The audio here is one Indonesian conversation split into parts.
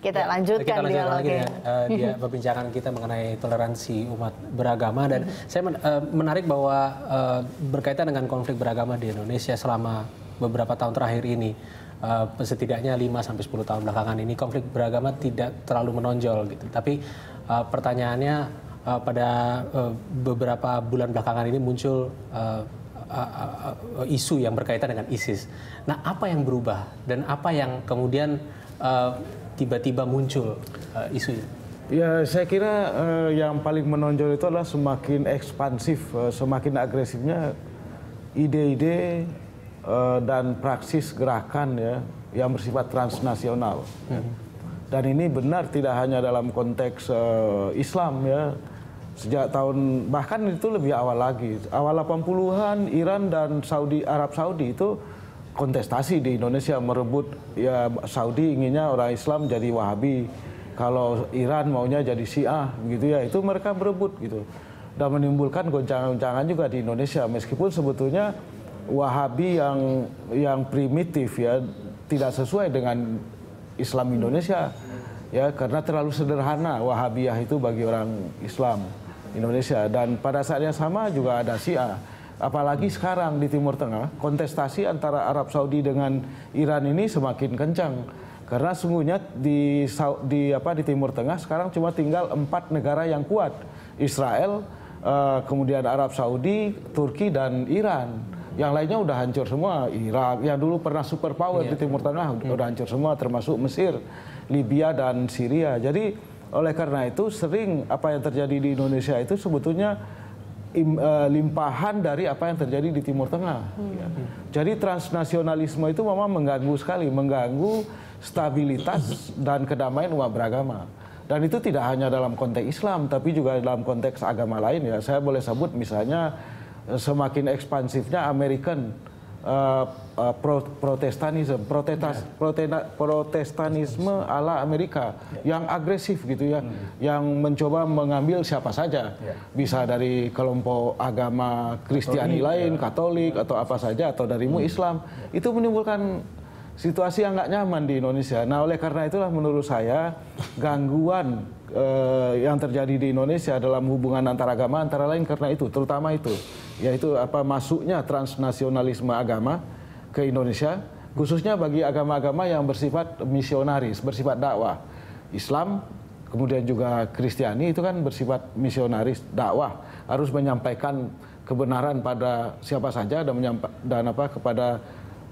Kita lanjutkan kita lanjutkan lagi dialognya. dia perbincangan kita mengenai toleransi umat beragama, dan saya menarik bahwa berkaitan dengan konflik beragama di Indonesia selama beberapa tahun terakhir ini, setidaknya 5-10 tahun belakangan ini konflik beragama tidak terlalu menonjol gitu. Tapi pertanyaannya pada beberapa bulan belakangan ini muncul isu yang berkaitan dengan ISIS. Nah, apa yang berubah dan apa yang kemudian tiba-tiba muncul isu ini? Ya, saya kira yang paling menonjol itu adalah semakin ekspansif, semakin agresifnya ide-ide dan praksis gerakan ya yang bersifat transnasional. Dan ini benar tidak hanya dalam konteks Islam ya. Sejak tahun, bahkan itu lebih awal lagi, awal 80-an Iran dan Arab Saudi itu kontestasi di Indonesia, merebut, ya Saudi inginnya orang Islam jadi Wahabi, kalau Iran maunya jadi Syiah gitu ya, itu mereka berebut gitu. Dan menimbulkan goncangan-goncangan juga di Indonesia, meskipun sebetulnya Wahabi yang primitif ya tidak sesuai dengan Islam Indonesia ya, karena terlalu sederhana Wahabiyah itu bagi orang Islam Indonesia. Dan pada saat yang sama juga ada Syiah. Apalagi sekarang di Timur Tengah, kontestasi antara Arab Saudi dengan Iran ini semakin kencang. Karena sungguhnya di Timur Tengah sekarang cuma tinggal 4 negara yang kuat. Israel, kemudian Arab Saudi, Turki, dan Iran. Yang lainnya udah hancur semua. Irak yang dulu pernah superpower di Timur Tengah udah hancur semua, termasuk Mesir, Libya, dan Syria. Jadi oleh karena itu sering apa yang terjadi di Indonesia itu sebetulnya limpahan dari apa yang terjadi di Timur Tengah. Ya. Jadi transnasionalisme itu memang mengganggu sekali, mengganggu stabilitas dan kedamaian umat beragama. Dan itu tidak hanya dalam konteks Islam, tapi juga dalam konteks agama lain ya. Saya boleh sebut misalnya semakin ekspansifnya American protestanisme ala Amerika yang agresif gitu ya, yang mencoba mengambil siapa saja, bisa dari kelompok agama Kristiani lain, Katolik atau apa saja, atau darimu Islam, itu menimbulkan situasi yang nggak nyaman di Indonesia. Nah, oleh karena itulah menurut saya gangguan yang terjadi di Indonesia dalam hubungan antar agama antara lain karena itu, terutama itu, yaitu masuknya transnasionalisme agama ke Indonesia, khususnya bagi agama-agama yang bersifat misionaris, bersifat dakwah. Islam, kemudian juga Kristiani itu kan bersifat misionaris, dakwah, harus menyampaikan kebenaran pada siapa saja dan kepada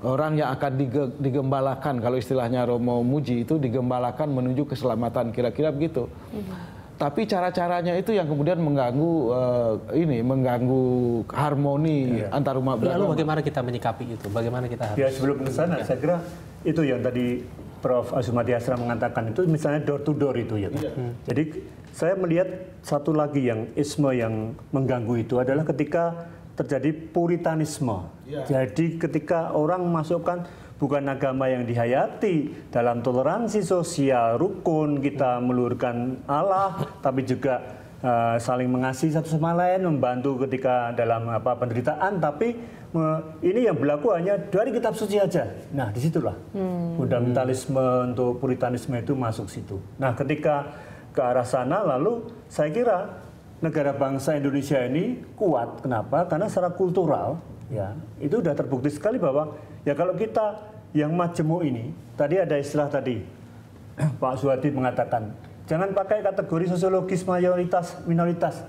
orang yang akan digembalakan, kalau istilahnya Romo Muji itu digembalakan menuju keselamatan, kira-kira begitu. Tapi cara-caranya itu yang kemudian mengganggu harmoni antar umat beragama. Lalu bagaimana kita menyikapi itu? Bagaimana kita harus? Ya, sebelum ke sana, saya kira itu yang tadi Prof. Azumati Asra mengatakan itu misalnya door to door itu ya. Jadi saya melihat satu lagi yang isme yang mengganggu itu adalah ketika terjadi puritanisme. Jadi ketika orang masukkan bukan agama yang dihayati dalam toleransi sosial, rukun, kita meluhurkan Allah, tapi juga saling mengasihi satu sama lain, membantu ketika dalam penderitaan, tapi ini yang berlaku hanya dari kitab suci aja. Nah, disitulah fundamentalisme untuk puritanisme itu masuk situ. Nah, ketika ke arah sana, lalu saya kira negara bangsa Indonesia ini kuat. Kenapa? Karena secara kultural, ya itu sudah terbukti sekali bahwa ya kalau kita yang majemuk ini, tadi ada istilah tadi Pak Suhadi mengatakan jangan pakai kategori sosiologis mayoritas minoritas.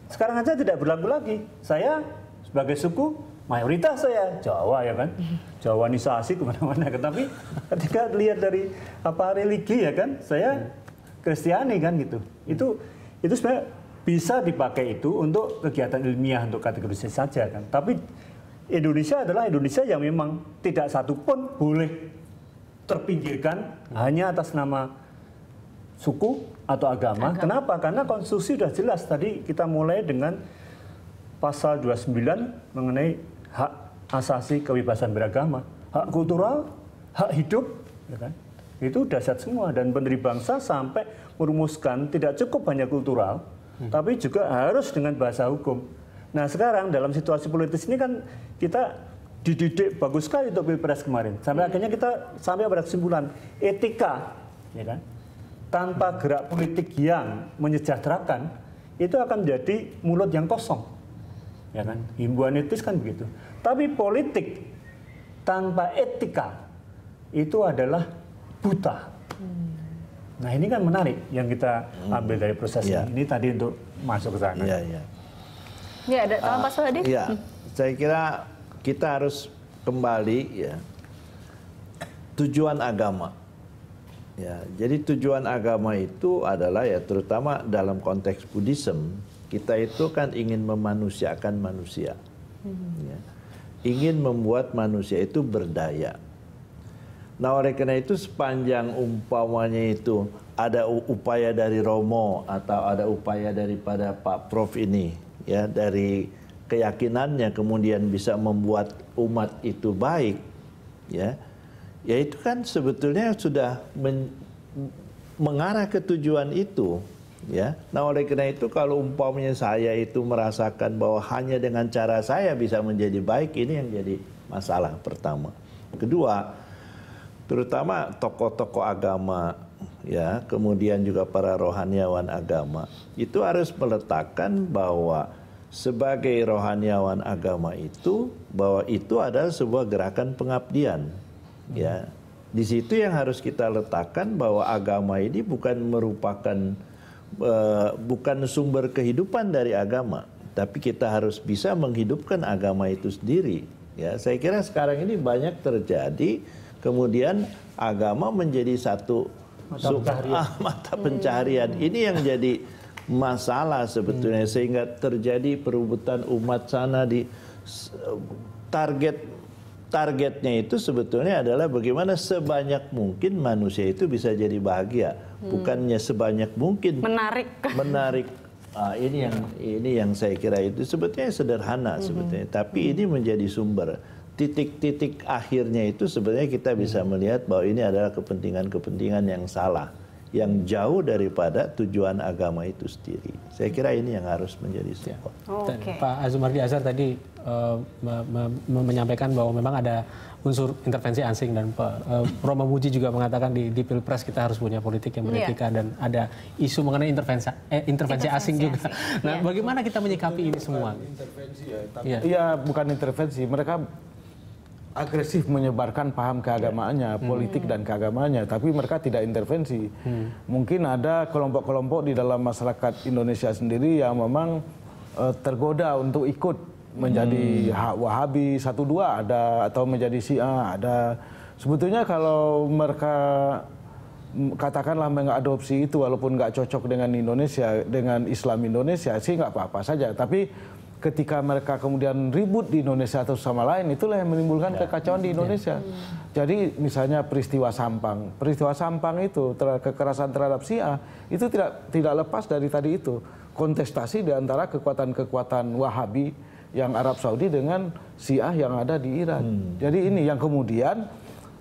Sekarang aja tidak berlaku lagi. Saya sebagai suku mayoritas, saya Jawa ya kan, Jawanisasi kemana-mana. Tapi ketika lihat dari religi ya kan, saya Kristiani kan gitu. Itu sebenarnya bisa dipakai itu untuk kegiatan ilmiah, untuk kategorisasi saja kan. Tapi Indonesia adalah Indonesia yang memang tidak satu pun boleh terpinggirkan hanya atas nama suku atau agama. Kenapa? Karena konstitusi sudah jelas. Tadi kita mulai dengan pasal 29 mengenai hak asasi kebebasan beragama, hak kultural, hak hidup, ya kan? Itu dahsyat semua. Dan pendiri bangsa sampai merumuskan tidak cukup hanya kultural, tapi juga harus dengan bahasa hukum. Nah, sekarang dalam situasi politis ini kan kita dididik bagus sekali untuk Pilpres kemarin. Sampai akhirnya kita sampai pada kesimpulan etika, ya kan? tanpa gerak politik yang menyejahterakan, itu akan menjadi mulut yang kosong. Ya kan? Himbauan etis kan begitu. Tapi politik tanpa etika itu adalah buta. Nah ini kan menarik yang kita ambil dari proses ini tadi untuk masuk ke sana. Ya, ada tambahan Pak Soehadi? Iya, saya kira kita harus kembali ya tujuan agama. Ya, jadi tujuan agama itu adalah ya terutama dalam konteks Buddhism, kita itu kan ingin memanusiakan manusia. Ya. Ingin membuat manusia itu berdaya. Nah, oleh karena itu sepanjang umpamanya itu ada upaya dari Romo atau ada upaya daripada Pak Prof ini ya dari keyakinannya kemudian bisa membuat umat itu baik ya. Ya itu kan sebetulnya sudah mengarah ke tujuan itu ya. Nah oleh karena itu kalau umpamanya saya itu merasakan bahwa hanya dengan cara saya bisa menjadi baik, ini yang jadi masalah pertama. Kedua, terutama tokoh-tokoh agama ya, kemudian juga para rohaniawan agama itu harus meletakkan bahwa sebagai rohaniawan agama itu bahwa itu adalah sebuah gerakan pengabdian. Ya, di situ yang harus kita letakkan bahwa agama ini bukan merupakan bukan sumber kehidupan dari agama, tapi kita harus bisa menghidupkan agama itu sendiri. Ya, saya kira sekarang ini banyak terjadi, kemudian agama menjadi satu mata pencaharian. Ini yang jadi masalah sebetulnya sehingga terjadi perebutan umat sana di targetnya itu sebetulnya adalah bagaimana sebanyak mungkin manusia itu bisa jadi bahagia, bukannya sebanyak mungkin menarik. Ini yang saya kira itu sebetulnya sederhana sebetulnya, tapi ini menjadi sumber titik-titik akhirnya itu sebenarnya kita bisa melihat bahwa ini adalah kepentingan-kepentingan yang salah, yang jauh daripada tujuan agama itu sendiri. Saya kira ini yang harus menjadi support. Pak Azumardi Azhar tadi menyampaikan bahwa memang ada unsur intervensi asing dan Pak Romo Muji juga mengatakan di Pilpres kita harus punya politik yang beretika dan ada isu mengenai intervensi asing juga. Nah, bagaimana kita menyikapi ini semua? Intervensi ya, iya bukan intervensi, mereka agresif menyebarkan paham keagamaannya, politik dan keagamaannya, tapi mereka tidak intervensi. Mungkin ada kelompok-kelompok di dalam masyarakat Indonesia sendiri yang memang tergoda untuk ikut menjadi Wahabi 1-2 ada, atau menjadi Syiah ada. Sebetulnya kalau mereka katakanlah mengadopsi itu walaupun nggak cocok dengan Indonesia, dengan Islam Indonesia sih nggak apa-apa saja. Tapi ketika mereka kemudian ribut di Indonesia atau sama lain, itulah yang menimbulkan kekacauan di Indonesia. Jadi misalnya peristiwa Sampang itu kekerasan terhadap Syiah itu tidak lepas dari tadi itu kontestasi di antara kekuatan-kekuatan Wahabi yang Arab Saudi dengan Syiah yang ada di Iran. Jadi ini yang kemudian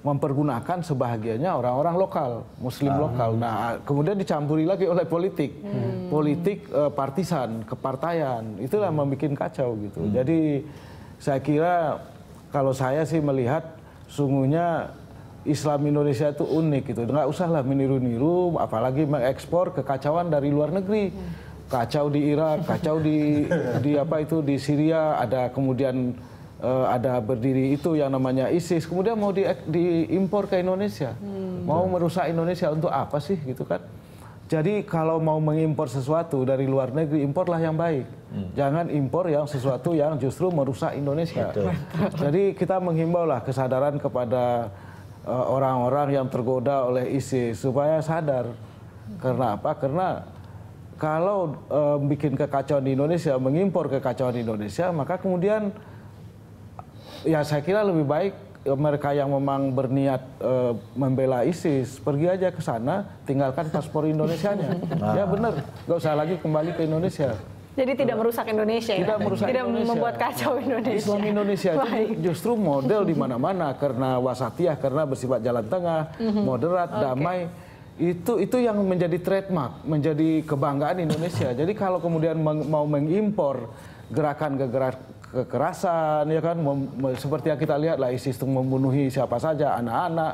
mempergunakan sebahagiannya orang-orang lokal, Muslim lokal. Nah, kemudian dicampuri lagi oleh politik, politik partisan, kepartaian. Itulah yang membuat kacau gitu. Jadi saya kira kalau saya sih melihat sungguhnya Islam Indonesia itu unik gitu. Nggak usahlah meniru-niru, apalagi mengekspor kekacauan dari luar negeri. Kacau di Irak, kacau di di Syria, ada kemudian ada berdiri itu yang namanya ISIS, kemudian mau diimpor ke Indonesia, mau merusak Indonesia untuk apa sih gitu kan? Jadi kalau mau mengimpor sesuatu dari luar negeri, imporlah yang baik, jangan impor yang sesuatu yang justru merusak Indonesia. Jadi kita menghimbau lah kesadaran kepada orang-orang yang tergoda oleh ISIS supaya sadar. Karena apa? Karena kalau bikin kekacauan di Indonesia, mengimpor kekacauan di Indonesia, maka kemudian ya saya kira lebih baik mereka yang memang berniat membela ISIS pergi aja ke sana, tinggalkan paspor Indonesianya. Ya benar, nggak usah lagi kembali ke Indonesia. Jadi tidak merusak Indonesia, tidak membuat kacau Indonesia. Islam Indonesia itu justru model di mana-mana karena wasatiyah, karena bersifat jalan tengah, moderat, damai. Itu yang menjadi trademark, menjadi kebanggaan Indonesia. Jadi kalau kemudian mau mengimpor gerakan kekerasan, ya kan, seperti yang kita lihat lah, ISIS itu membunuhi siapa saja, anak-anak,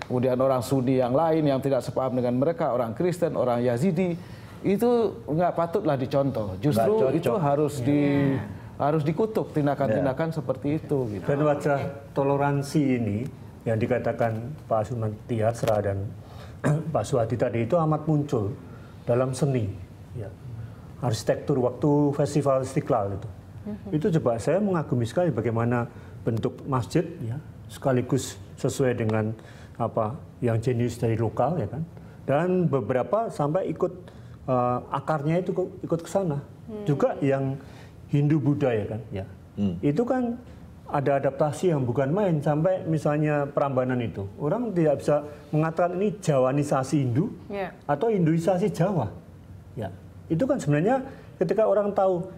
kemudian orang Sunni yang lain yang tidak sepaham dengan mereka, orang Kristen, orang Yazidi, itu nggak patutlah dicontoh. Justru itu harus dikutuk tindakan-tindakan seperti itu. Gitu. Dan wajah toleransi ini yang dikatakan Pak Asumati Hasra dan Pak Suhadi tadi itu amat muncul dalam seni, ya. Arsitektur waktu Festival Istiqlal itu. Itu coba saya mengagumi sekali bagaimana bentuk masjid, ya, sekaligus sesuai dengan apa yang jenius dari lokal, ya kan. Dan beberapa sampai ikut akarnya itu ikut ke sana. Juga yang Hindu Buddha, ya kan, ya. Itu kan ada adaptasi yang bukan main, sampai misalnya Prambanan itu orang tidak bisa mengatakan ini Jawanisasi Hindu atau Hinduisasi Jawa, ya. Itu kan sebenarnya ketika orang tahu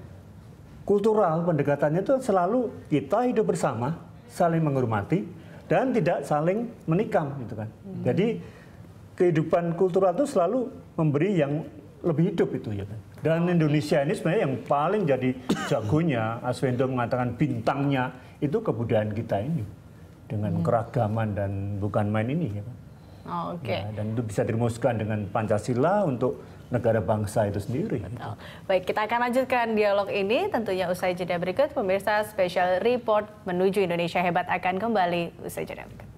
kultural pendekatannya itu selalu kita hidup bersama, saling menghormati dan tidak saling menikam, gitu kan. Jadi kehidupan kultural itu selalu memberi yang lebih hidup itu, ya kan. Dan Indonesia ini sebenarnya yang paling jadi jagonya, Aswendo mengatakan bintangnya itu kebudayaan kita ini dengan keragaman dan bukan main ini, ya kan. Oke. Ya, dan itu bisa dirumuskan dengan Pancasila untuk negara bangsa itu sendiri. Betul. Baik, kita akan lanjutkan dialog ini tentunya usai jeda berikut. Pemirsa, Special Report Menuju Indonesia Hebat akan kembali usai jeda berikut.